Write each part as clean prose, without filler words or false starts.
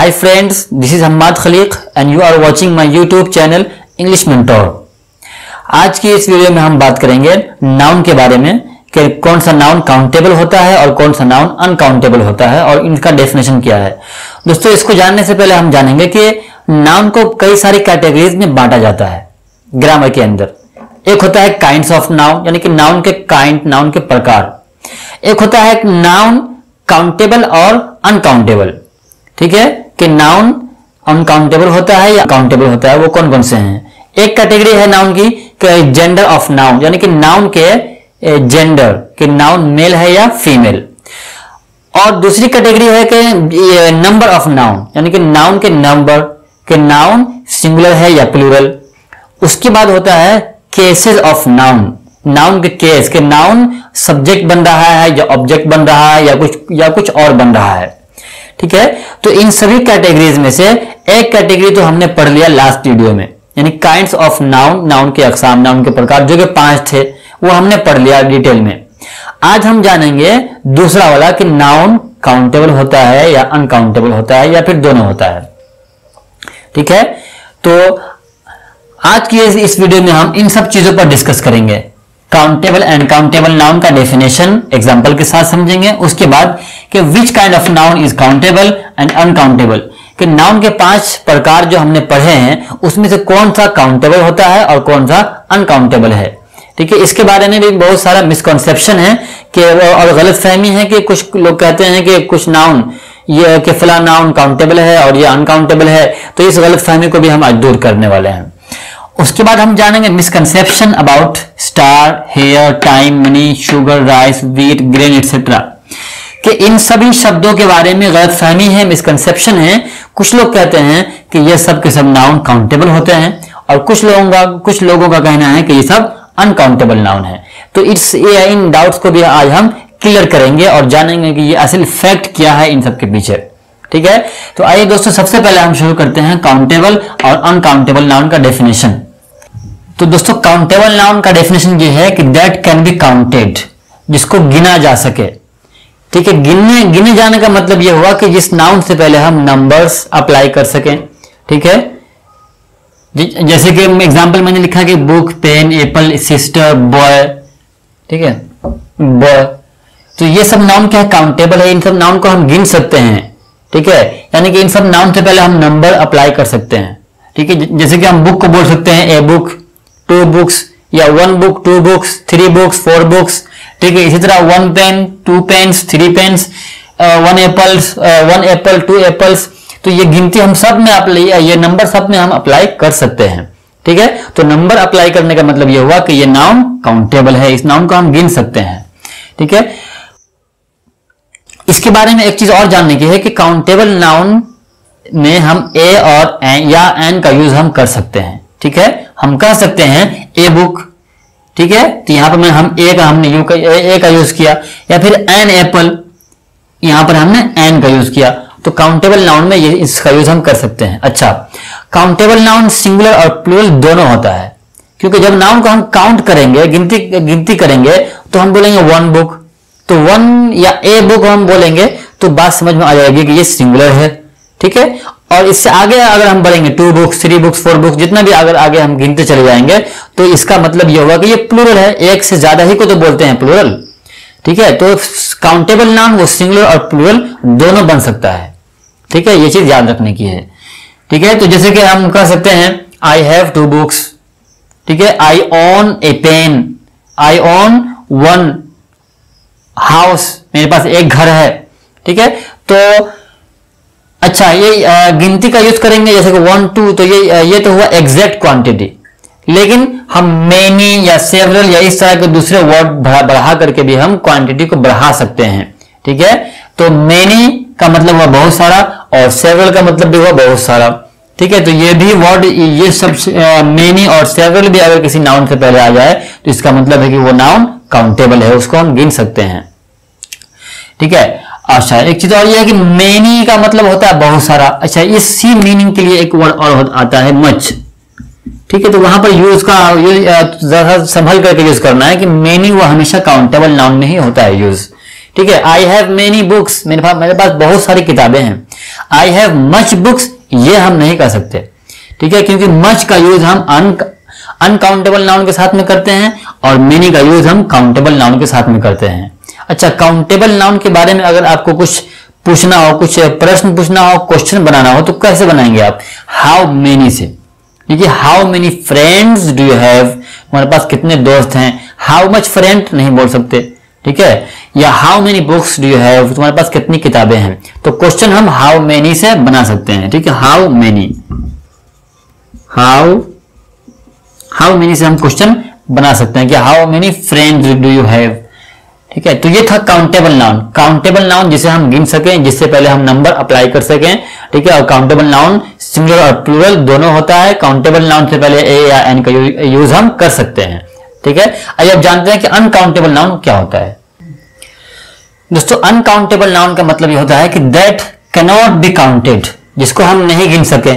Hi friends, this is Hammad Khaliq and you are watching my YouTube channel English Mentor। आज की इस video में हम बात करेंगे नाउन के बारे में कि कौन सा नाउन काउंटेबल होता है और कौन सा नाउन अनकाउंटेबल होता है और इनका डेफिनेशन क्या है। दोस्तों, इसको जानने से पहले हम जानेंगे कि नाउन को कई सारी कैटेगरीज में बांटा जाता है ग्रामर के अंदर। एक होता है काइंड्स ऑफ नाउन, यानी कि नाउन के काइंड, नाउन के प्रकार। एक होता है नाउन काउंटेबल और अनकाउंटेबल। ठीक है, कि नाउन अनकाउंटेबल होता है या काउंटेबल होता है, वो कौन कौन से हैं। एक कैटेगरी है नाउन की जेंडर ऑफ नाउन, यानी कि नाउन के जेंडर, कि नाउन मेल है या फीमेल। और दूसरी कैटेगरी है कि नंबर ऑफ नाउन, यानी कि नाउन के नंबर, कि नाउन सिंगुलर है या प्लूरल। उसके बाद होता है केसेस ऑफ नाउन, नाउन के केस, के नाउन सब्जेक्ट बन रहा है या ऑब्जेक्ट बन रहा है या कुछ और बन रहा है। ठीक है, तो इन सभी कैटेगरीज में से एक कैटेगरी तो हमने पढ़ लिया लास्ट वीडियो में, यानी काइंड्स ऑफ नाउन, नाउन के अकसाम, नाउन के प्रकार, जो कि 5 थे, वो हमने पढ़ लिया डिटेल में। आज हम जानेंगे दूसरा वाला कि नाउन काउंटेबल होता है या अनकाउंटेबल होता है या फिर दोनों होता है। ठीक है, तो आज की इस वीडियो में हम इन सब चीजों पर डिस्कस करेंगे। काउंटेबल एंड काउंटेबल नाउन का डेफिनेशन एग्जांपल के साथ समझेंगे। उसके बाद कि which kind of noun is countable and uncountable, कि नाउन के 5 प्रकार जो हमने पढ़े हैं उसमें से कौन सा काउंटेबल होता है और कौन सा अनकाउंटेबल है। ठीक है, इसके बारे में भी बहुत सारा मिसकॉन्सेप्शन है कि और गलतफहमी है कि कुछ लोग कहते हैं कि कुछ नाउन ये कि फला नाउन काउंटेबल है और ये अनकाउंटेबल है। तो इस गलतफहमी को भी हम आज दूर करने वाले हैं। उसके बाद हम जानेंगे misconception about star, hair, time, money, sugar, rice, wheat, grain etcetera, कि इन सभी शब्दों के बारे में गलतफहमी है, मिसकंसेप्शन है। कुछ लोग कहते हैं कि ये सब के सब नाउन काउंटेबल होते हैं और कुछ लोगों का कहना है कि ये सब अनकाउंटेबल नाउन है। तो इन डाउट्स को भी आज हम क्लियर करेंगे और जानेंगे कि ये असल फैक्ट क्या है इन सब के पीछे। ठीक है, तो आइए दोस्तों, सबसे पहले हम शुरू करते हैं काउंटेबल और अनकाउंटेबल नाउन का डेफिनेशन। तो दोस्तों, काउंटेबल नाउन का डेफिनेशन ये है कि दैट कैन बी काउंटेड, जिसको गिना जा सके। ठीक है, गिने जाने का मतलब यह हुआ कि जिस नाउन से पहले हम नंबर्स अप्लाई कर सकें। ठीक है, जैसे कि एग्जांपल मैंने लिखा कि book, pen, apple, sister, boy. ठीक है, बॉय, तो ये सब नाउन क्या है, काउंटेबल है। इन सब नाउन को हम गिन सकते हैं। ठीक है, यानी कि इन सब नाउन से पहले हम नंबर अप्लाई कर सकते हैं। ठीक है, जैसे कि हम बुक को बोल सकते हैं ए बुक, 2 बुक्स, या 1 बुक, 2 बुक्स, 3 बुक्स, 4 बुक्स। ठीक है, इसी तरह 1 pen, 2 pens, 3 pens, 1 apple, 2 apples. तो ये गिनती हम सब में ये नंबर सब में हम अप्लाई कर सकते हैं। ठीक है, तो नंबर अप्लाई करने का मतलब ये हुआ कि ये नाउन काउंटेबल है, इस नाउन को हम गिन सकते हैं। ठीक है, इसके बारे में एक चीज और जानने की है कि काउंटेबल नाउन में हम ए और एन या एन का यूज हम कर सकते हैं। ठीक है, हम कह सकते हैं ए बुक। ठीक है, तो यहां पर हमने ए का यूज किया, या फिर एन एप्पल, यहां पर हमने एन का यूज किया। तो काउंटेबल नाउन में इसका यूज हम कर सकते हैं। अच्छा, काउंटेबल नाउन सिंगुलर और प्लूरल दोनों होता है, क्योंकि जब नाउन को हम काउंट करेंगे, गिनती करेंगे, तो हम बोलेंगे 1 बुक। तो 1 या ए बुक हम बोलेंगे तो बात समझ में आ जाएगी कि ये सिंगुलर है। ठीक है, और इससे आगे अगर हम बढ़ेंगे 2 बुक्स, 3 बुक्स, 4 बुक्स, जितना भी अगर आगे हम गिनते चले जाएंगे तो इसका मतलब यह होगा कि ये प्लूरल है। एक से ज्यादा ही को तो बोलते हैं प्लूरल। ठीक है, तो काउंटेबल नाउन वो सिंगुलर और प्लूरल दोनों बन सकता है। ठीक है, ये चीज याद रखने की है। ठीक है, तो जैसे कि हम कह सकते हैं आई हैव 2 बुक्स। ठीक है, आई ओन ए पेन, आई ओन 1 हाउस, मेरे पास एक घर है। ठीक है, तो अच्छा, ये गिनती का यूज करेंगे जैसे कि 1, 2, तो ये तो हुआ एग्जैक्ट क्वांटिटी। लेकिन हम मेनी या सेवरल या इस तरह के दूसरे वर्ड बढ़ा करके भी हम क्वांटिटी को बढ़ा सकते हैं। ठीक है, तो मेनी का मतलब हुआ बहुत सारा और सेवरल का मतलब भी हुआ बहुत सारा। ठीक है, तो ये भी वर्ड, ये सब मेनी और सेवरल भी अगर किसी नाउन से पहले आ जाए तो इसका मतलब है कि वो नाउन काउंटेबल है, उसको हम गिन सकते हैं। ठीक है, अच्छा, एक चीज और ये है कि मेनी का मतलब होता है बहुत सारा। अच्छा, इसी मीनिंग के लिए एक वर्ड और आता है मच। ठीक है, तो वहां पर यूज का जरा संभल करके यूज करना है कि मेनी वो हमेशा काउंटेबल नाउन में ही होता है यूज। ठीक है। आई हैव मेनी बुक्स, मेरे पास बहुत सारी किताबें हैं। आई हैव मच बुक्स, ये हम नहीं कर सकते, ठीक है, क्योंकि मच का यूज हम अनकाउंटेबल नाउन के साथ में करते हैं और मेनी का यूज हम काउंटेबल नाउन के साथ में करते हैं। अच्छा, काउंटेबल नाउन के बारे में अगर आपको कुछ पूछना हो, कुछ प्रश्न पूछना हो, क्वेश्चन बनाना हो, तो कैसे बनाएंगे आप? हाउ मेनी से। देखिए, how many friends do you have, हमारे पास कितने दोस्त हैं। हाउ मच फ्रेंड नहीं बोल सकते, ठीक है। या how many books do you have, तुम्हारे पास कितनी किताबें हैं। तो क्वेश्चन हम हाउ मेनी से बना सकते हैं, ठीक है। हाउ मेनी, हाउ मेनी से हम क्वेश्चन बना सकते हैं कि how many friends do you have, ठीक है। तो ये था काउंटेबल नाउन। काउंटेबल नाउन जिसे हम गिन सकें, जिससे पहले हम नंबर अप्लाई कर सकें, ठीक है। और काउंटेबल नाउन सिंगुलर और प्लूरल दोनों होता है। काउंटेबल नाउन से पहले ए या एन का यूज हम कर सकते हैं, ठीक है। आइए अब जानते हैं कि अनकाउंटेबल नाउन क्या होता है। दोस्तों, अनकाउंटेबल नाउन का मतलब यह होता है कि दैट कैनॉट बी काउंटेड, जिसको हम नहीं गिन सके,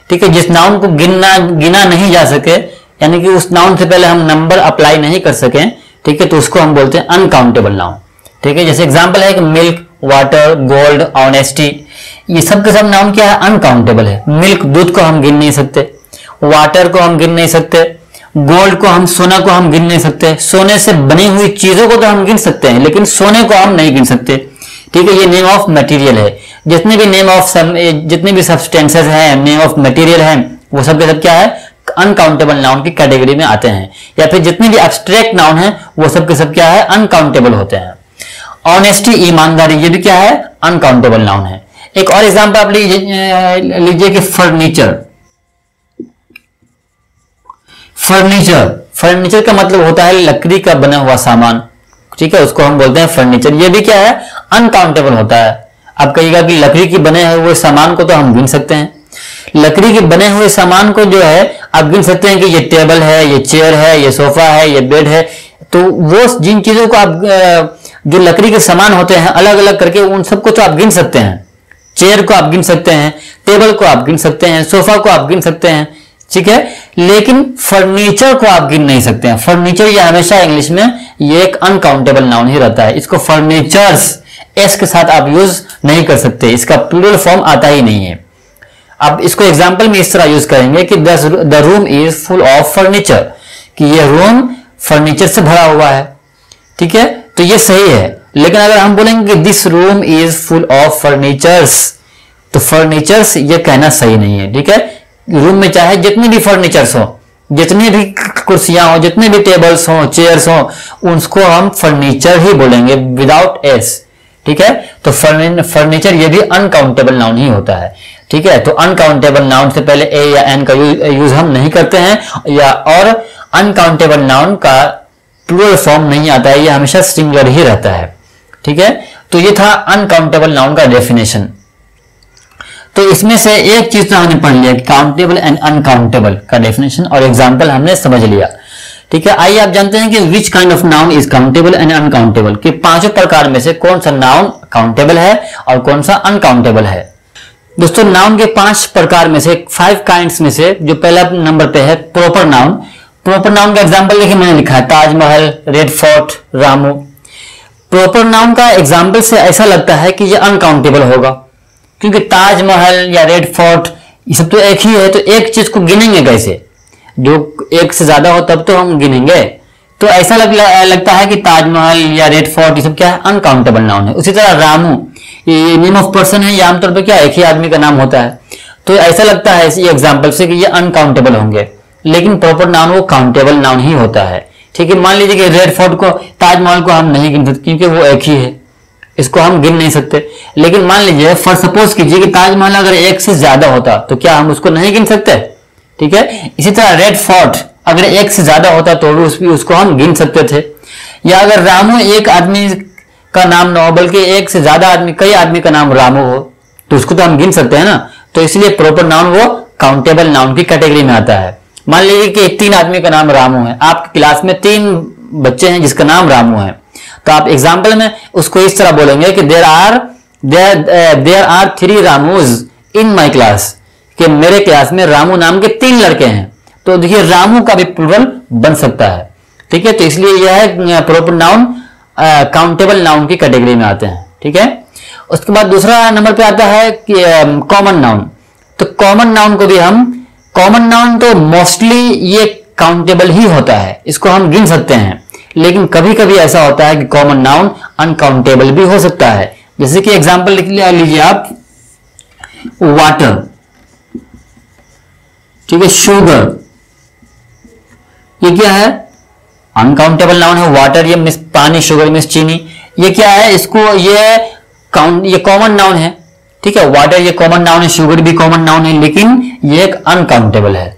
ठीक है। जिस नाउन को गिना नहीं जा सके, यानी कि उस नाउन से पहले हम नंबर अप्लाई नहीं कर सके, ठीक है, तो उसको हम बोलते हैं अनकाउंटेबल नाउन, ठीक है। जैसे एग्जांपल है कि मिल्क, वाटर, गोल्ड, ऑनेस्टी, ये सब के सब नाउन क्या है? अनकाउंटेबल है। मिल्क, दूध को हम गिन नहीं सकते, वाटर को हम गिन नहीं सकते, गोल्ड को हम, सोना को हम गिन नहीं सकते। सोने से बनी हुई चीजों को तो हम गिन सकते हैं, लेकिन सोने को हम नहीं गिन सकते, ठीक है। ये नेम ऑफ मटेरियल है। जितने भी सब्सटेंसेस हैं, नेम ऑफ मटेरियल है, वो सब के सब क्या है? अनकाउंटेबल नाउन की कैटेगरी में आते हैं। या फिर जितने भी एब्स्ट्रैक्ट नाउन हैं, वो सब के सब क्या है? अनकाउंटेबल होते हैं। ऑनेस्टी, ईमानदारी, ये भी क्या है? अनकाउंटेबल नाउन है। एक और एग्जांपल आप लीजिए कि फर्नीचर। फर्नीचर का मतलब होता है लकड़ी का बना हुआ सामान, ठीक है, उसको हम बोलते हैं फर्नीचर। ये भी क्या है? अनकाउंटेबल होता है। आप कहिएगा कि लकड़ी की बने हुए सामान को तो हम गिन सकते हैं। लकड़ी के बने हुए सामान को जो है आप गिन सकते हैं कि ये टेबल है, ये चेयर है, ये सोफा है, ये बेड है। तो वो जिन चीजों को आप जो लकड़ी के सामान होते हैं अलग अलग करके, उन सबको तो आप गिन सकते हैं। चेयर को आप गिन सकते हैं, टेबल को आप गिन सकते हैं, सोफा को आप गिन सकते हैं, ठीक है। लेकिन फर्नीचर को आप गिन नहीं सकते हैं। फर्नीचर ये हमेशा इंग्लिश में ये एक अनकाउंटेबल नाउन ही रहता है। इसको फर्नीचर्स एस के साथ आप यूज नहीं कर सकते, इसका प्लूरल फॉर्म आता ही नहीं है। अब इसको एग्जांपल में इस तरह यूज करेंगे कि the room is full of furniture, कि ये रूम फर्नीचर से भरा हुआ है, ठीक है। तो ये सही है। लेकिन अगर हम बोलेंगे कि this room is full of furnitures, तो फर्नीचर्स ये कहना सही नहीं है, ठीक है। रूम में चाहे जितने भी फर्नीचर्स हो, जितनी भी कुर्सियां हो, जितने भी टेबल्स हो, चेयर्स हो, उसको हम फर्नीचर ही बोलेंगे विदाउट एस, ठीक है। तो फर्नीचर ये भी अनकाउंटेबल नाउन ही होता है, ठीक है। तो अनकाउंटेबल नाउन से पहले ए या एन का यूज हम नहीं करते हैं, या और अनकाउंटेबल नाउन का प्लूरल फॉर्म नहीं आता है, ये हमेशा सिंगुलर ही रहता है, ठीक है। तो ये था अनकाउंटेबल नाउन का डेफिनेशन। तो इसमें से एक चीज तो हमने पढ़ लिया कि काउंटेबल एंड अनकाउंटेबल का डेफिनेशन और एग्जांपल हमने समझ लिया, ठीक है। आइए आप जानते हैं कि which kind of noun is countable and uncountable, कि पांचों प्रकार में से कौन सा नाउन काउंटेबल है और कौन सा अनकाउंटेबल है। दोस्तों, नाउन के 5 प्रकार में से 5 काइंड्स में से जो पहला नंबर पे है प्रॉपर नाउन। प्रॉपर नाउन का एग्जांपल देखिए मैंने लिखा है Taj Mahal, red fort, Ramu. Proper noun का एग्जांपल से ऐसा लगता है कि ये अनकाउंटेबल होगा, क्योंकि ताजमहल या रेड फोर्ट ये सब तो एक ही है, तो एक चीज को गिनेंगे कैसे? जो एक से ज्यादा हो तब तो हम गिनेंगे। तो ऐसा लगता है कि ताजमहल या रेड फोर्ट ये सब क्या है? अनकाउंटेबल नाउन है। उसी तरह रामू, ये नेम ऑफ पर्सन है, ये आमतौर पर क्या एक ही आदमी का नाम होता है, तो ऐसा लगता है इस एग्जाम्पल से कि ये अनकाउंटेबल होंगे। लेकिन प्रॉपर नाउन वो काउंटेबल नाउन ही होता है, ठीक है। मान लीजिए कि रेड फोर्ट को, ताजमहल को हम नहीं गिन सकते क्योंकि वो एक ही है, इसको हम गिन नहीं सकते। लेकिन मान लीजिए फॉर सपोज कीजिए कि ताजमहल अगर एक से ज्यादा होता तो क्या हम उसको नहीं गिन सकते? ठीक है। इसी तरह रेड फोर्ट अगर एक से ज्यादा होता तो उसको हम गिन सकते थे। या अगर रामू एक आदमी का नाम ना हो बल्कि एक से ज्यादा आदमी, कई आदमी का नाम रामू हो, तो उसको तो हम गिन सकते हैं ना। तो इसलिए प्रॉपर नाउन वो काउंटेबल नाउन की कैटेगरी में आता है। मान लीजिए कि 3 आदमी का नाम रामू है, आपकी क्लास में 3 बच्चे हैं जिसका नाम रामू है, तो आप एग्जाम्पल में उसको इस तरह बोलेंगे कि there are 3 rooms in my class, कि मेरे क्लास में रामू नाम के 3 लड़के हैं। तो देखिए रामू का भी प्लूरल बन सकता है, ठीक है। तो इसलिए यह है प्रॉपर नाउन काउंटेबल नाउन की कैटेगरी में आते हैं। ठीक है, उसके बाद दूसरा नंबर पे आता है कि कॉमन नाउन। तो कॉमन नाउन को भी हम, कॉमन नाउन तो मोस्टली ये काउंटेबल ही होता है, इसको हम गिन सकते हैं, लेकिन कभी कभी ऐसा होता है कि कॉमन नाउन अनकाउंटेबल भी हो सकता है। जैसे कि एग्जांपल लिख लीजिए आप, वाटर, ठीक है, शुगर, ये क्या है, अनकाउंटेबल नाउन है। वाटर ये मिस पानी, शुगर मिस चीनी, ये क्या है, इसको ये कॉमन नाउन है। ठीक है, वाटर ये कॉमन नाउन है, शुगर भी कॉमन नाउन है, लेकिन ये एक अनकाउंटेबल है।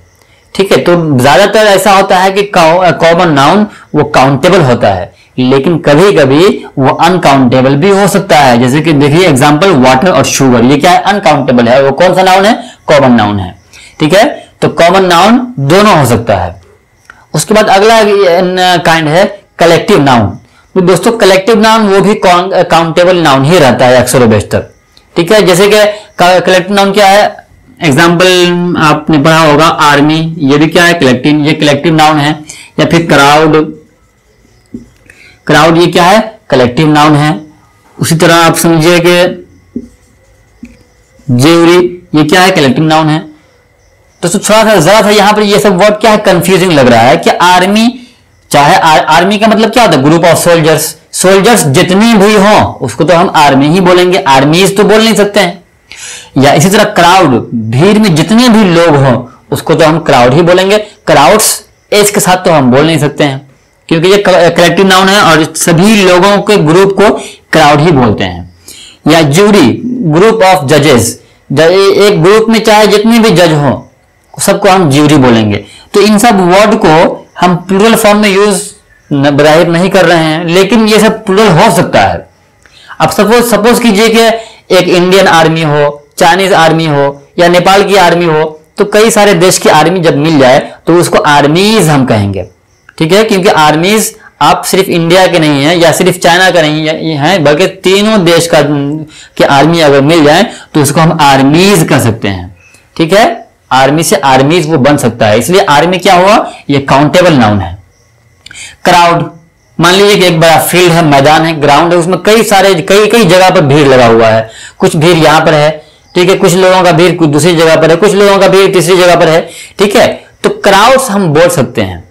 ठीक है, तो ज्यादातर ऐसा होता है कि कॉमन नाउन वो काउंटेबल होता है, लेकिन कभी कभी वो अनकाउंटेबल भी हो सकता है। जैसे कि देखिए एग्जांपल, वाटर और शुगर, ये क्या है, अनकाउंटेबल है, वो कौन सा नाउन है, कॉमन नाउन है। ठीक है, तो कॉमन नाउन दोनों हो सकता है। उसके बाद अगला काइंड है कलेक्टिव नाउन। तो दोस्तों कलेक्टिव नाउन वो भी काउंटेबल नाउन ही रहता है अक्सर बेशतर। ठीक है, जैसे कि कलेक्टिव नाउन क्या है, एग्जाम्पल आपने पढ़ा होगा आर्मी, ये भी क्या है, कलेक्टिव, ये कलेक्टिव नाउन है। या फिर क्राउड, क्राउड ये क्या है, कलेक्टिव नाउन है। उसी तरह आप समझिए कि ज्यूरी, ये क्या है, कलेक्टिव नाउन है। तो थोड़ा सा जरा सा यहाँ पर ये सब वर्ड क्या है, कंफ्यूजिंग लग रहा है कि आर्मी, चाहे आर्मी का मतलब क्या होता है, ग्रुप ऑफ सोल्जर्स, सोल्जर्स जितनी भी हो उसको तो हम आर्मी ही बोलेंगे, आर्मीज तो बोल नहीं सकते हैं। या इसी तरह क्राउड, भीड़ में जितने भी लोग हों उसको तो हम क्राउड ही बोलेंगे, क्राउड्स एच के साथ तो हम बोल नहीं सकते हैं, क्योंकि ये कलेक्टिव नाउन है और सभी लोगों के ग्रुप को क्राउड ही बोलते हैं। या जूरी, ग्रुप ऑफ जजेस, एक ग्रुप में चाहे जितने भी जज हो सबको हम ज्यूरी बोलेंगे। तो इन सब वर्ड को हम प्लूरल फॉर्म में यूज जाहिर नहीं कर रहे हैं, लेकिन ये सब प्लूरल हो सकता है। अब सपोज कीजिए कि एक इंडियन आर्मी हो, चाइनीज आर्मी हो या नेपाल की आर्मी हो, तो कई सारे देश की आर्मी जब मिल जाए तो उसको आर्मीज हम कहेंगे। ठीक है, क्योंकि आर्मीज आप सिर्फ इंडिया के नहीं है या सिर्फ चाइना का नहीं है, बल्कि तीनों देश का की आर्मी अगर मिल जाए तो उसको हम आर्मीज कह सकते हैं। ठीक है, आर्मी से आर्मीज वो बन सकता है, इसलिए आर्मी क्या हुआ, ये काउंटेबल नाउन है। क्राउड, मान लीजिए कि एक बड़ा फील्ड है, मैदान है, ग्राउंड है, उसमें कई जगह पर भीड़ लगा हुआ है, कुछ भीड़ यहां पर है, ठीक है, कुछ लोगों का भीड़ कुछ दूसरी जगह पर है, कुछ लोगों का भीड़ तीसरी जगह पर है। ठीक है, तो क्राउड्स हम बोल सकते हैं।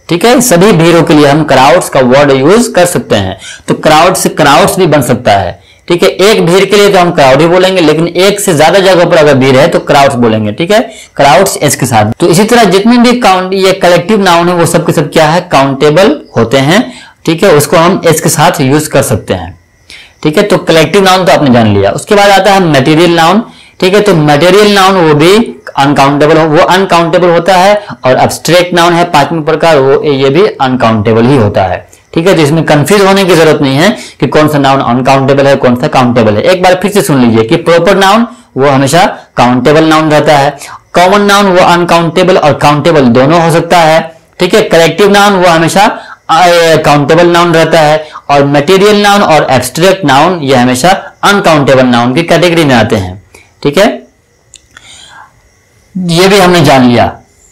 ठीक है, सभी भीड़ों के लिए हम क्राउड्स का वर्ड यूज कर सकते हैं। तो क्राउड से क्राउड्स भी बन सकता है। ठीक है, एक भीड़ के लिए तो हम क्राउड ही बोलेंगे, लेकिन एक से ज्यादा जगह पर अगर भीड़ है तो क्राउड्स बोलेंगे। ठीक है, क्राउड्स एच के साथ। तो इसी तरह जितने भी ये कलेक्टिव नाउन है वो सब के सब क्या है, काउंटेबल होते हैं। ठीक है, उसको हम एच के साथ यूज कर सकते हैं। ठीक है, तो कलेक्टिव नाउन तो आपने जान लिया। उसके बाद आता है मटेरियल नाउन। ठीक है, तो मटेरियल नाउन वो भी अनकाउंटेबल होता है, और एब्स्ट्रैक्ट नाउन है पांचवें प्रकार, वो ये भी अनकाउंटेबल ही होता है। ठीक है, तो इसमें कंफ्यूज होने की जरूरत नहीं है कि कौन सा नाउन अनकाउंटेबल है, कौन सा काउंटेबल है। एक बार फिर से सुन लीजिए कि प्रॉपर नाउन वो हमेशा काउंटेबल नाउन रहता है, कॉमन नाउन वो अनकाउंटेबल और काउंटेबल दोनों हो सकता है। ठीक है, कलेक्टिव नाउन वो हमेशा काउंटेबल नाउन रहता है, और मटेरियल नाउन और एब्स्ट्रैक्ट नाउन ये हमेशा अनकाउंटेबल नाउन की कैटेगरी में आते हैं। ठीक है, ये भी हमने जान लिया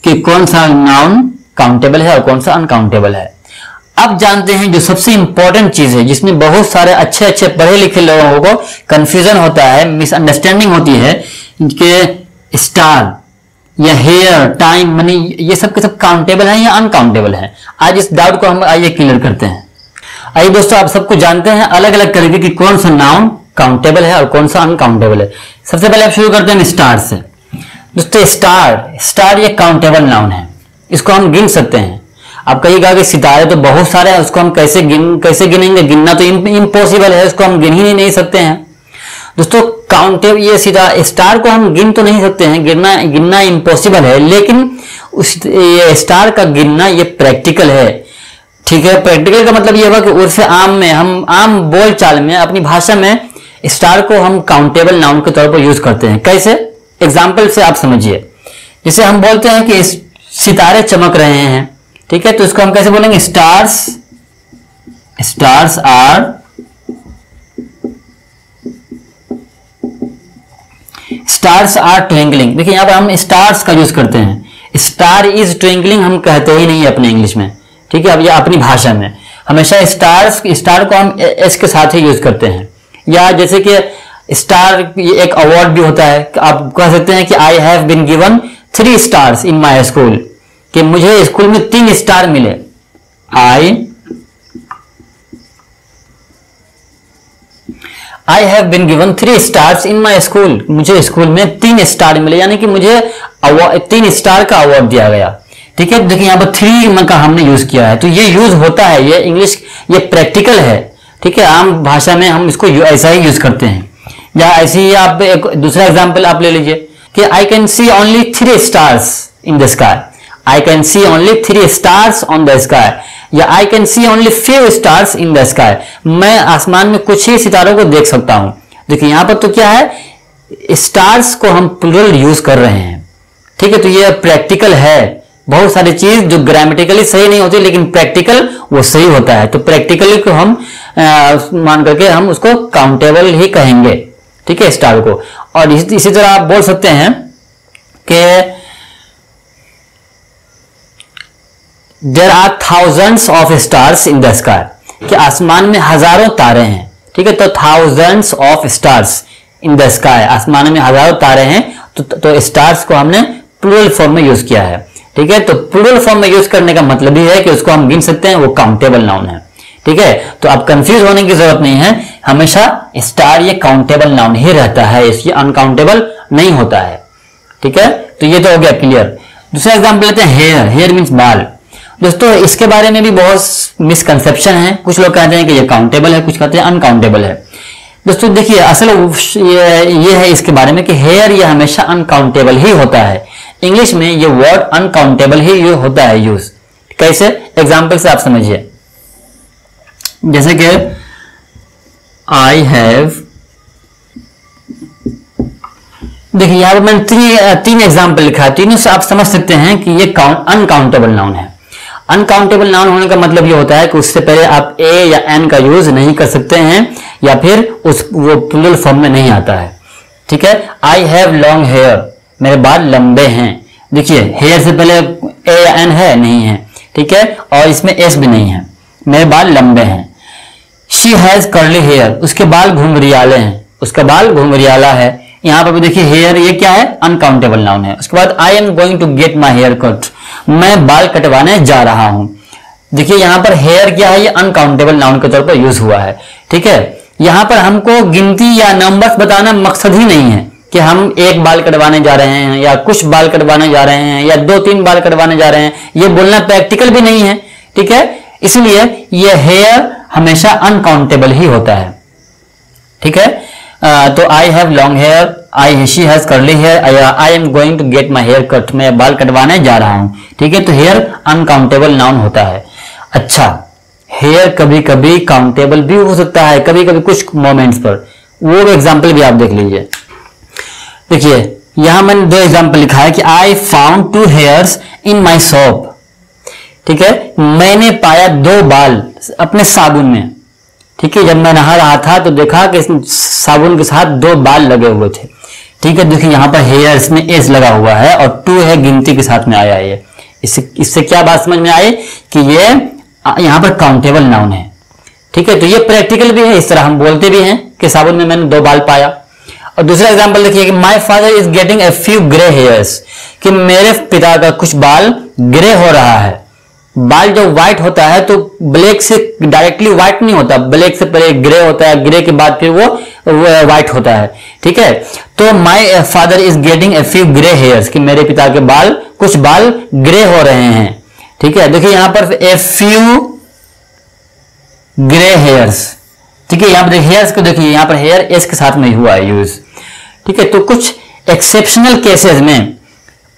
कि कौन सा नाउन काउंटेबल है और कौन सा अनकाउंटेबल है। अब जानते हैं जो सबसे इंपॉर्टेंट चीज है, जिसमें बहुत सारे अच्छे अच्छे पढ़े लिखे लोगों को कंफ्यूजन होता है, मिसअंडरस्टैंडिंग होती है कि स्टार या हेयर, टाइम, मनी, ये सब के सब काउंटेबल है या अनकाउंटेबल है। आज इस डाउट को हम आइए क्लियर करते हैं। आइए दोस्तों, आप सबको जानते हैं अलग अलग तरीके की कौन सा नाउन काउंटेबल है और कौन सा अनकाउंटेबल है। सबसे पहले आप शुरू करते हैं स्टार से। दोस्तों स्टार ये काउंटेबल नाउन है, इसको हम गिन सकते हैं। आप कहिएगा कि सितारे तो बहुत सारे हैं, उसको हम कैसे गिनेंगे, गिनना तो इम्पॉसिबल है, उसको हम गिन ही नहीं सकते हैं। दोस्तों काउंटेबल ये स्टार को हम गिन तो नहीं सकते हैं, गिनना इम्पॉसिबल है, लेकिन ये स्टार का गिनना ये प्रैक्टिकल है। ठीक है, प्रैक्टिकल का मतलब ये हुआ कि उर्फ आम में, हम आम बोल चाल में अपनी भाषा में स्टार को हम काउंटेबल नाउन के तौर पर यूज करते हैं। कैसे, एग्जाम्पल से आप समझिए। जैसे हम बोलते हैं कि सितारे चमक रहे हैं, ठीक है, तो इसको हम कैसे बोलेंगे, स्टार्स आर ट्विंकलिंग। देखिए यहां पर हम स्टार्स का यूज करते हैं, स्टार इज ट्विंकलिंग हम कहते ही नहीं अपने इंग्लिश में। ठीक है, अब ये अपनी भाषा में, हमेशा स्टार को हम एस के साथ ही यूज करते हैं। या जैसे कि स्टार एक अवार्ड भी होता है, आप कह सकते हैं कि I have been given 3 stars in my school, कि मुझे स्कूल में 3 स्टार मिले। I have been given 3 stars in my school, मुझे स्कूल में 3 स्टार मिले, यानी कि मुझे 3 स्टार का अवार्ड दिया गया। ठीक है, देखिए यहाँ पर 3 का हमने यूज किया है, तो ये यूज होता है, ये इंग्लिश, ये प्रैक्टिकल है। ठीक है, आम भाषा में हम इसको ऐसा ही यूज करते हैं। या ऐसे ही आप एक दूसरा एग्जाम्पल आप ले लीजिए कि I can see only 3 stars in the sky, I can see only 3 stars on the sky, या I can see only few stars in the sky, मैं आसमान में कुछ ही सितारों को देख सकता हूं। देखिए यहां पर तो क्या है, स्टार्स को हम प्लूरल यूज कर रहे हैं। ठीक है, तो ये प्रैक्टिकल है। बहुत सारी चीज जो ग्रामेटिकली सही नहीं होती लेकिन प्रैक्टिकल वो सही होता है, तो प्रैक्टिकली को हम मान करके हम उसको काउंटेबल ही कहेंगे। ठीक है, स्टार को। और इसी तरह आप बोल सकते हैं कि there are thousands of stars in the sky, कि आसमान में हजारों तारे हैं। ठीक है, तो thousands of stars in the sky, आसमान में हजारों तारे हैं, तो स्टार्स को हमने प्लूरल फॉर्म में यूज किया है। ठीक है, तो प्लूरल फॉर्म में यूज करने का मतलब ही है कि उसको हम गिन सकते हैं, वो काउंटेबल नाउन है। ठीक है, तो अब कंफ्यूज होने की जरूरत नहीं है, हमेशा स्टार ये काउंटेबल नाउन ही रहता है, इसलिए अनकाउंटेबल नहीं होता है। ठीक है, तो ये तो हो गया क्लियर। दूसरा एग्जाम्पल लेते हैं हेयर। हेयर मीन्स बाल। दोस्तों इसके बारे में भी बहुत मिसकंसेप्शन है, कुछ लोग कहते हैं कि ये काउंटेबल है, कुछ कहते हैं अनकाउंटेबल है। दोस्तों देखिए असल ये है इसके बारे में कि हेयर ये हमेशा अनकाउंटेबल ही होता है। इंग्लिश में ये वर्ड अनकाउंटेबल ही होता है यूज। कैसे, एग्जाम्पल से आप समझिए, जैसे कि आई हैव, देखिए यहां पर मैंने 3 एग्जाम्पल लिखा है, तीनों से आप समझ सकते हैं कि ये अनकाउंटेबल नाउन है। अनकाउंटेबल नाउन होने का मतलब ये होता है कि उससे पहले आप ए या एन का यूज नहीं कर सकते हैं, या फिर वो प्लूरल फॉर्म में नहीं आता है। ठीक है, आई हैव लॉन्ग हेयर, मेरे बाल लंबे हैं। देखिए हेयर से पहले ए या एन है नहीं है। ठीक है, और इसमें एस भी नहीं है, मेरे बाल लंबे हैं। शी हैज कर्ली हेयर, उसके बाल घुंघरियाले हैं, उसका बाल घुंघरियाला है। यहां पर भी देखिए हेयर ये क्या है, अनकाउंटेबल नाउन है। उसके बाद I am going to get my hair cut, मैं बाल कटवाने जा रहा हूं। देखिए यहां पर हेयर क्या है, ये अनकाउंटेबल नाउन के तौर पर यूज हुआ है। ठीक है, यहां पर हमको गिनती या नंबर्स बताना मकसद ही नहीं है कि हम 1 बाल कटवाने जा रहे हैं, या कुछ बाल कटवाने जा रहे हैं, या 2-3 बाल कटवाने जा रहे हैं, ये बोलना प्रैक्टिकल भी नहीं है। ठीक है, इसलिए ये हेयर हमेशा अनकाउंटेबल ही होता है। ठीक है, तो I have long hair, she has curly hair, I am going to get my hair cut, मैं बाल कटवाने जा रहा हूं। ठीक है, तो हेयर अनकाउंटेबल नाउन होता है। अच्छा, हेयर कभी कभी काउंटेबल भी हो सकता है, कभी कभी कुछ मोमेंट्स पर, वो एग्जाम्पल भी आप देख लीजिए। देखिए यहां मैंने 2 एग्जाम्पल लिखा है कि I found 2 hairs in my soap. ठीक है, मैंने पाया 2 बाल अपने साबुन में। ठीक है, जब मैं नहा रहा था तो देखा कि साबुन के साथ 2 बाल लगे हुए थे। ठीक है, देखिए यहां पर हेयर्स में एस लगा हुआ है और 2 है गिनती के साथ में आया है। ये इससे क्या बात समझ में आई कि ये यहां पर काउंटेबल नाउन है। ठीक है, तो ये प्रैक्टिकल भी है, इस तरह हम बोलते भी हैं कि साबुन में मैंने 2 बाल पाया। और दूसरा एग्जांपल देखिए कि my father is getting a few grey hairs, कि मेरे पिता का कुछ बाल ग्रे हो रहा है। बाल जब व्हाइट होता है तो ब्लैक से डायरेक्टली व्हाइट नहीं होता, ब्लैक से पहले ग्रे होता है, ग्रे के बाद फिर वो व्हाइट होता है। ठीक है, तो my father is getting a few grey hairs, कि मेरे पिता के बाल कुछ बाल ग्रे हो रहे हैं। ठीक है, देखिए यहां पर ए फ्यू ग्रे हेयर्स। ठीक है, यहां पर हेयर्स को देखिए, यहां पर हेयर एस के साथ में हुआ है यूज। ठीक है, तो कुछ एक्सेप्शनल केसेस में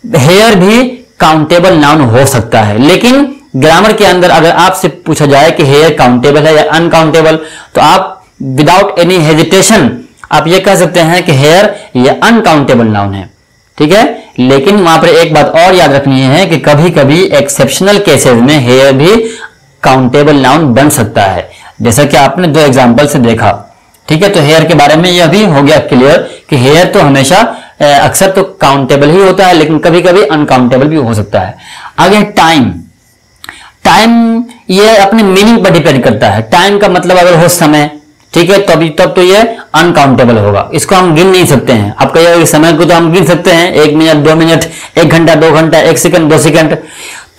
हेयर भी काउंटेबल नाउन हो सकता है, लेकिन ग्रामर के अंदर अगर आपसे पूछा जाए कि हेयर काउंटेबल है या अनकाउंटेबल, तो आप विदाउट एनी हेजिटेशन आप ये कह सकते हैं कि हेयर ये अनकाउंटेबल नाउन है। ठीक है, लेकिन वहां पर एक बात और याद रखनी है कि कभी कभी एक्सेप्शनल केसेस में हेयर भी काउंटेबल नाउन बन सकता है, जैसा कि आपने 2 एग्जाम्पल से देखा। ठीक है, तो हेयर के बारे में यह भी हो गया क्लियर कि हेयर तो हमेशा अक्सर तो काउंटेबल ही होता है, लेकिन कभी कभी अनकाउंटेबल भी हो सकता है। आगे टाइम। टाइम ये अपने मीनिंग पर डिपेंड करता है। टाइम का मतलब अगर हो समय, ठीक है, तब तो ये अनकाउंटेबल होगा, इसको हम गिन नहीं सकते हैं। आप कहिएगा समय को तो हम गिन सकते हैं, 1 मिनट 2 मिनट, 1 घंटा 2 घंटा, 1 सेकंड 2 सेकंड,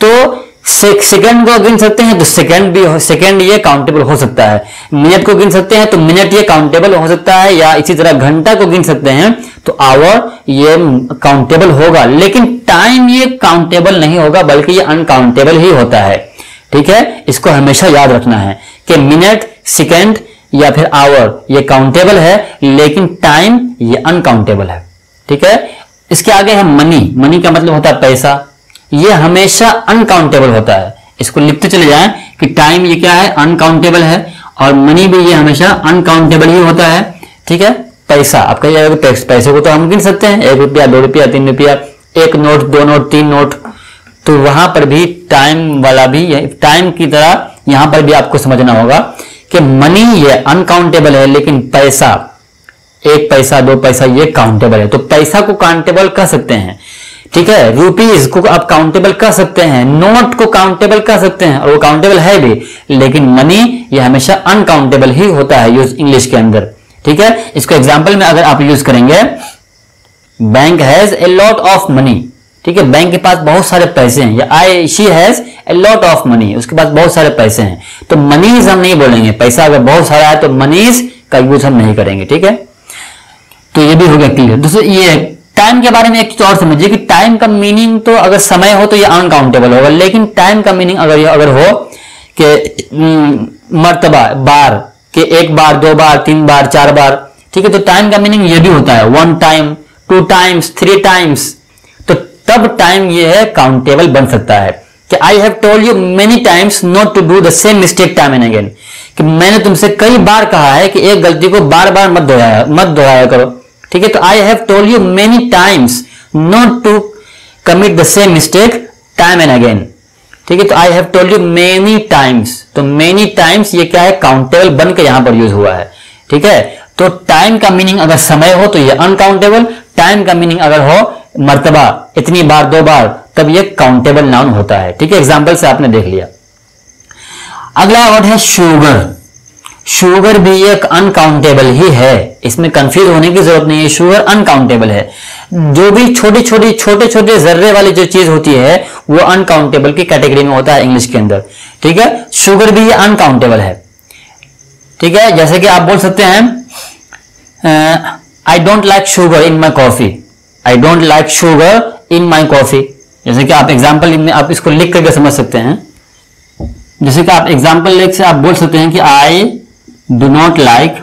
तो सेकंड को गिन सकते हैं तो सेकंड ये काउंटेबल हो सकता है। मिनट को गिन सकते हैं तो मिनट ये काउंटेबल हो सकता है, या इसी तरह घंटा को गिन सकते हैं तो आवर ये काउंटेबल होगा। लेकिन टाइम ये काउंटेबल नहीं होगा, बल्कि ये अनकाउंटेबल ही होता है। ठीक है, इसको हमेशा याद रखना है कि मिनट, सेकंड या फिर आवर ये काउंटेबल है, लेकिन टाइम ये अनकाउंटेबल है। ठीक है, इसके आगे है मनी। मनी का मतलब होता है पैसा, ये हमेशा अनकाउंटेबल होता है। इसको लिखते चले जाएं कि टाइम ये क्या है, अनकाउंटेबल है, और मनी भी ये हमेशा अनकाउंटेबल ही होता है। ठीक है, पैसा, आप कहिएगा पैसे को तो हम गिन सकते हैं, 1 रुपया 2 रुपया 3 रुपया, 1 नोट 2 नोट 3 नोट, तो वहां पर भी टाइम वाला भी टाइम की तरह यहां पर भी आपको समझना होगा कि मनी ये अनकाउंटेबल है, लेकिन पैसा, 1 पैसा 2 पैसा ये काउंटेबल है। तो पैसा को काउंटेबल कर सकते हैं। ठीक है, रुपीज को आप काउंटेबल कर सकते हैं, नोट को काउंटेबल कर सकते हैं, और वो काउंटेबल है भी, लेकिन मनी ये हमेशा अनकाउंटेबल ही होता है यूज इंग्लिश के अंदर। ठीक है, इसको एग्जांपल में अगर आप यूज करेंगे, bank has a lot of money. ठीक है, बैंक के पास बहुत सारे पैसे हैं, या she has a lot of money, उसके पास बहुत सारे पैसे हैं। तो मनीज हम नहीं बोलेंगे, पैसा अगर बहुत सारा है तो मनीज का यूज हम नहीं करेंगे। ठीक है, तो ये भी हो गया क्लियर। दूसरा ये टाइम के बारे में एक चीज और समझिए कि टाइम का मीनिंग तो अगर समय हो तो ये अनकाउंटेबल होगा, लेकिन टाइम का मीनिंग अगर हो कि मर्तबा, बार, कि 1 बार 2 बार 3 बार 4 बार, ठीक है, तो टाइम का मीनिंग ये भी होता है 1 टाइम 2 टाइम्स 3 टाइम्स, तो तब टाइम ये है काउंटेबल बन सकता है। कि I have told you many times not to do the same mistake time and again, कि मैंने तुमसे कई बार कहा है कि एक गलती को बार बार मत दोहराया करो। ठीक है, तो I have told you many times not to commit the same mistake time and again. ठीक है, तो I have told you many times, तो मेनी टाइम्स ये क्या है, काउंटेबल बन के यहां पर यूज हुआ है। ठीक है, तो टाइम का मीनिंग अगर समय हो तो ये अनकाउंटेबल, टाइम का मीनिंग अगर हो मर्तबा, इतनी बार 2 बार, तब ये काउंटेबल नाउन होता है। ठीक है, एग्जाम्पल से आपने देख लिया। अगला वर्ड है शुगर। शुगर भी एक अनकाउंटेबल ही है, इसमें कंफ्यूज होने की जरूरत नहीं है, शुगर अनकाउंटेबल है। जो भी छोटे छोटे जर्रे वाली जो चीज होती है वो अनकाउंटेबल की कैटेगरी में होता है इंग्लिश के अंदर। ठीक है, शुगर भी ये अनकाउंटेबल है। ठीक है, जैसे कि आप बोल सकते हैं I don't like sugar in my coffee, I don't like sugar in my coffee. जैसे कि आप एग्जाम्पल में आप इसको लिख करके समझ सकते हैं। जैसे कि आप एग्जाम्पल लिख से आप बोल सकते हैं कि I do not like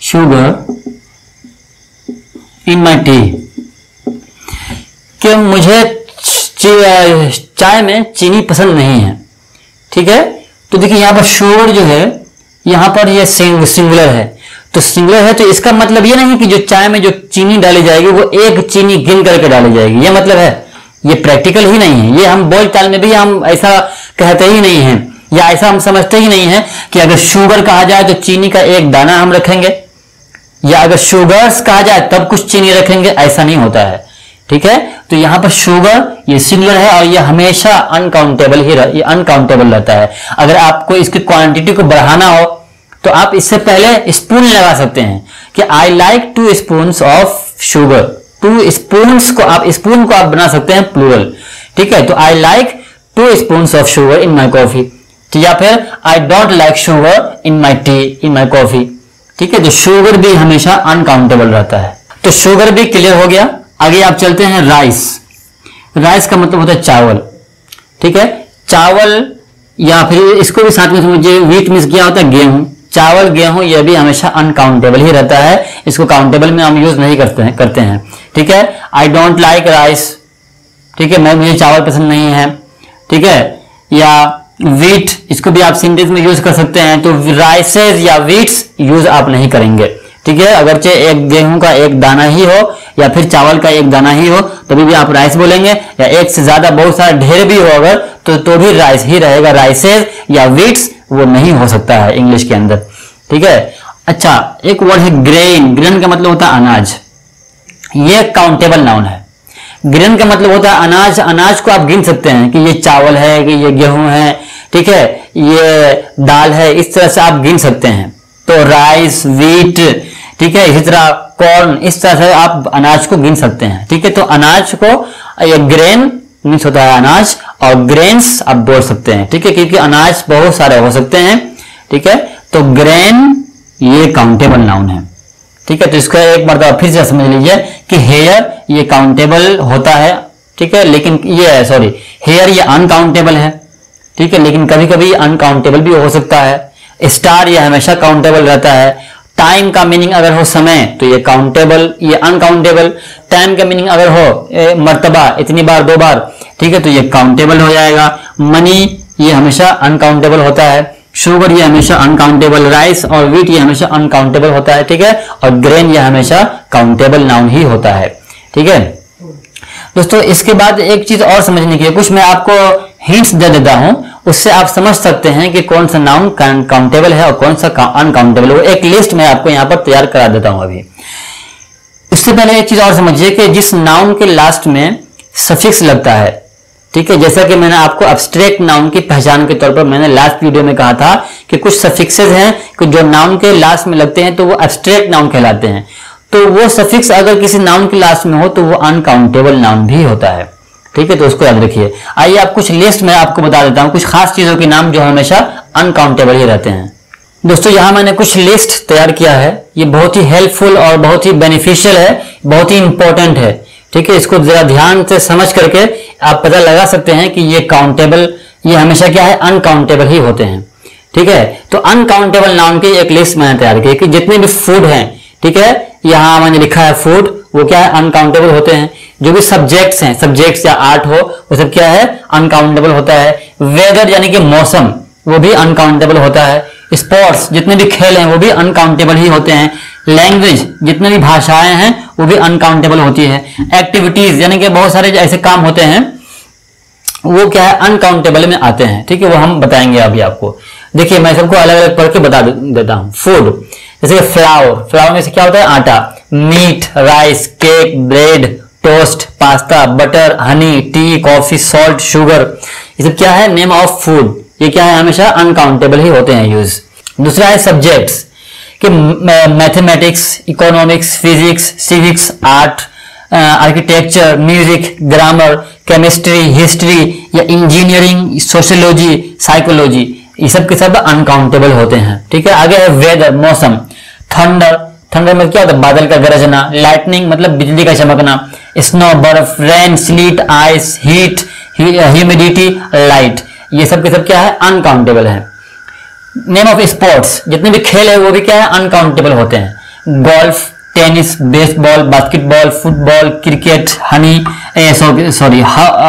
sugar in my T, कि मुझे चाय में चीनी पसंद नहीं है। ठीक है, तो देखिए यहां पर शुगर जो है यहां पर ये सिंगुलर है, तो सिंगुलर है तो इसका मतलब ये नहीं कि जो चाय में जो चीनी डाली जाएगी वो एक चीनी गिन करके डाली जाएगी, ये मतलब है, ये प्रैक्टिकल ही नहीं है। ये हम बोलचाल में भी हम ऐसा कहते ही नहीं है, या ऐसा हम समझते ही नहीं है कि अगर शुगर कहा जाए तो चीनी का एक दाना हम रखेंगे, या अगर शुगर्स कहा जाए तब कुछ चीनी रखेंगे, ऐसा नहीं होता है। ठीक है, तो यहां पर शुगर ये सिंगुलर है और ये हमेशा अनकाउंटेबल ही ये अनकाउंटेबल रहता है। अगर आपको इसकी क्वांटिटी को बढ़ाना हो तो आप इससे पहले स्पून लगा सकते हैं कि I like 2 spoons of sugar. 2 spoons को आप स्पून को आप बना सकते हैं प्लूरल। ठीक है, तो I like 2 spoons of sugar in my coffee, या फिर I don't like sugar in my T in my coffee. ठीक है, तो शुगर भी हमेशा अनकाउंटेबल रहता है। तो शुगर भी क्लियर हो गया। आगे आप चलते हैं राइस। राइस का मतलब होता है चावल। ठीक है, चावल, या फिर इसको भी साथ में समझिए, व्हीट मीन्स क्या होता है, गेहूं। चावल गेहूं ये भी हमेशा अनकाउंटेबल ही रहता है, इसको काउंटेबल में हम यूज नहीं करते हैं। ठीक है, आई डोंट लाइक राइस, ठीक है, मुझे चावल पसंद नहीं है। ठीक है, या व्हीट, इसको भी आप सेंटेंस में यूज कर सकते हैं, तो राइसेस या व्हीट्स यूज आप नहीं करेंगे। ठीक है, अगरचे एक गेहूं का एक दाना ही हो या फिर चावल का एक दाना ही हो तभी भी आप राइस बोलेंगे, या एक से ज्यादा बहुत सारा ढेर भी हो अगर तो भी राइस ही रहेगा। राइसेस या व्हीट्स वो नहीं हो सकता है इंग्लिश के अंदर। ठीक है, अच्छा एक वर्ड है ग्रेन। ग्रेन का मतलब होता है अनाज, ये काउंटेबल नाउन है। ग्रेन का मतलब होता है अनाज। अनाज को आप गिन सकते हैं कि ये चावल है, कि ये गेहूं है, ठीक है, ये दाल है, इस तरह से आप गिन सकते हैं। तो राइस, व्हीट, ठीक है, इसी तरह कॉर्न, इस तरह से आप अनाज को गिन सकते हैं, ठीक है। तो अनाज को ये ग्रेन मीन्स होता है अनाज, और ग्रेन्स आप बोल सकते हैं, ठीक है, क्योंकि अनाज बहुत सारे हो सकते हैं, ठीक है। तो ग्रेन ये काउंटेबल नाउन है, ठीक है। तो इसका एक मरतबा फिर से समझ लीजिए कि हेयर ये काउंटेबल होता है, ठीक है, लेकिन ये सॉरी हेयर ये अनकाउंटेबल है, ठीक है, लेकिन कभी कभी अनकाउंटेबल भी हो सकता है। स्टार ये हमेशा काउंटेबल रहता है। टाइम का मीनिंग अगर हो समय तो ये काउंटेबल, ये अनकाउंटेबल। टाइम का मीनिंग अगर हो मर्तबा, इतनी बार, 2 बार, ठीक है, तो ये काउंटेबल हो जाएगा। मनी ये हमेशा अनकाउंटेबल होता है। शुगर ये हमेशा अनकाउंटेबल। राइस और व्हीट ये हमेशा अनकाउंटेबल होता है, ठीक है। और ग्रेन ये हमेशा काउंटेबल नाउन ही होता है, ठीक है दोस्तों। इसके बाद एक चीज और समझने की है, कुछ मैं आपको हिंट्स दे देता हूं, उससे आप समझ सकते हैं कि कौन सा नाउन काउंटेबल है और कौन सा अनकाउंटेबल है। एक लिस्ट मैं आपको यहां पर तैयार करा देता हूं अभी। इससे पहले एक चीज और समझिए कि जिस नाउन के लास्ट में सफिक्स लगता है, ठीक है, जैसा कि मैंने आपको एब्स्ट्रैक्ट नाउन की पहचान के तौर पर मैंने लास्ट वीडियो में कहा था कि कुछ सफिक्सेस हैं कि जो नाउन के लास्ट में लगते हैं तो वो एब्स्ट्रैक्ट नाउन कहलाते हैं। तो वो सफिक्स अगर किसी नाउन के लास्ट में हो तो वो अनकाउंटेबल नाउन भी होता है, ठीक है, तो उसको याद रखिए। आइए आप कुछ लिस्ट में आपको बता देता हूं, कुछ खास चीजों के नाम जो हमेशा अनकाउंटेबल ही रहते हैं। दोस्तों यहां मैंने कुछ लिस्ट तैयार किया है, ये बहुत ही हेल्पफुल और बहुत ही बेनिफिशियल है, बहुत ही इंपॉर्टेंट है, ठीक है। इसको जरा ध्यान से समझ करके आप पता लगा सकते हैं कि ये काउंटेबल, ये हमेशा क्या है, अनकाउंटेबल ही होते हैं, ठीक है। तो अनकाउंटेबल नाउन की एक लिस्ट मैंने तैयार की कि जितने भी फूड हैं, ठीक है, यहां मैंने लिखा है फूड, वो क्या है, अनकाउंटेबल होते हैं। जो भी सब्जेक्ट्स हैं, सब्जेक्ट्स या आर्ट हो, वो सब क्या है, अनकाउंटेबल होता है। वेदर यानी कि मौसम, वो भी अनकाउंटेबल होता है। स्पोर्ट्स जितने भी खेल हैं वो भी अनकाउंटेबल ही होते हैं। लैंग्वेज जितने भी भाषाएं हैं वो भी अनकाउंटेबल होती है। एक्टिविटीज यानी कि बहुत सारे ऐसे काम होते हैं वो क्या है, अनकाउंटेबल में आते हैं, ठीक है, वो हम बताएंगे अभी आपको। देखिए मैं सबको अलग अलग पढ़ के बता देता हूं। फूड जैसे फ्लावर, फ्लावर में से क्या होता है, आटा। Meat, rice, cake, bread, toast, pasta, butter, honey, tea, coffee, salt, sugar, ये सब क्या है, नेम ऑफ फूड। ये क्या है, हमेशा अनकाउंटेबल ही होते हैं यूज। दूसरा है सब्जेक्ट्स कि mathematics, economics, physics, civics, art, architecture, music, grammar, chemistry, history या इंजीनियरिंग, सोशियोलॉजी, साइकोलॉजी, ये सब के सब अनकाउंटेबल होते हैं, ठीक है। आगे है वेदर, मौसम। थंडर, थंडर में क्या होता है, बादल का गरजना। लाइटनिंग मतलब बिजली का चमकना। स्नो, बर्फ। Rain, slit, ice, heat, humidity, light, ये सब के सब क्या है, अनकाउंटेबल है। नेम ऑफ स्पोर्ट्स, जितने भी खेल है वो भी क्या है, अनकाउंटेबल होते हैं। Golf, tennis, baseball, basketball, football, cricket,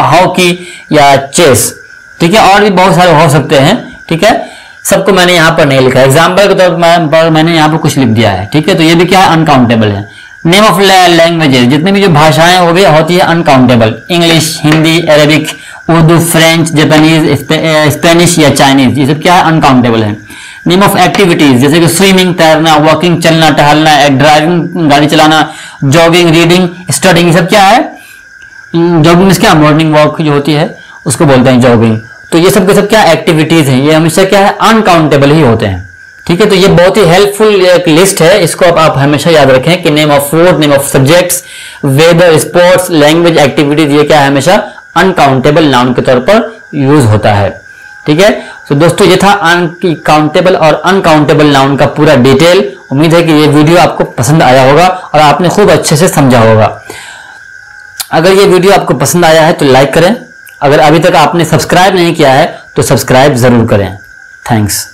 hockey या चेस, ठीक है, और भी बहुत सारे हो सकते हैं, ठीक है। सबको मैंने यहाँ पर नहीं लिखा, एग्जाम्पल के तौर पर मैंने यहाँ पर कुछ लिख दिया है, ठीक है। तो ये भी क्या है, अनकाउंटेबल है। नेम ऑफ लैंग्वेजेस, जितनी भी जो भाषाएं वो भी होती है uncountable. English, Hindi, Arabic, Urdu, French, Japanese, Spanish या चाइनीज, ये सब क्या है, अनकाउंटेबल है। नेम ऑफ एक्टिविटीज जैसे कि स्विमिंग, तैरना, वॉकिंग, चलना, टहलना, ड्राइविंग, गाड़ी चलाना, जॉगिंग, रीडिंग, स्टडिंग, ये सब क्या है, जॉगिंग में क्या, मॉर्निंग वॉक जो होती है उसको बोलते हैं जॉगिंग। तो ये सब के सब क्या एक्टिविटीज हैं, ये हमेशा क्या है, अनकाउंटेबल ही होते हैं, ठीक है। तो ये बहुत ही हेल्पफुल एक लिस्ट है, इसको आप हमेशा याद रखें कि name of food, name of subjects, weather, sports, language, activities, ये क्या है, हमेशा अनकाउंटेबल नाउन के तौर पर यूज होता है, ठीक है। तो दोस्तों ये था काउंटेबल और अनकाउंटेबल नाउन का पूरा डिटेल। उम्मीद है कि ये वीडियो आपको पसंद आया होगा और आपने खूब अच्छे से समझा होगा। अगर ये वीडियो आपको पसंद आया है तो लाइक करें, अगर अभी तक आपने सब्सक्राइब नहीं किया है तो सब्सक्राइब जरूर करें। थैंक्स।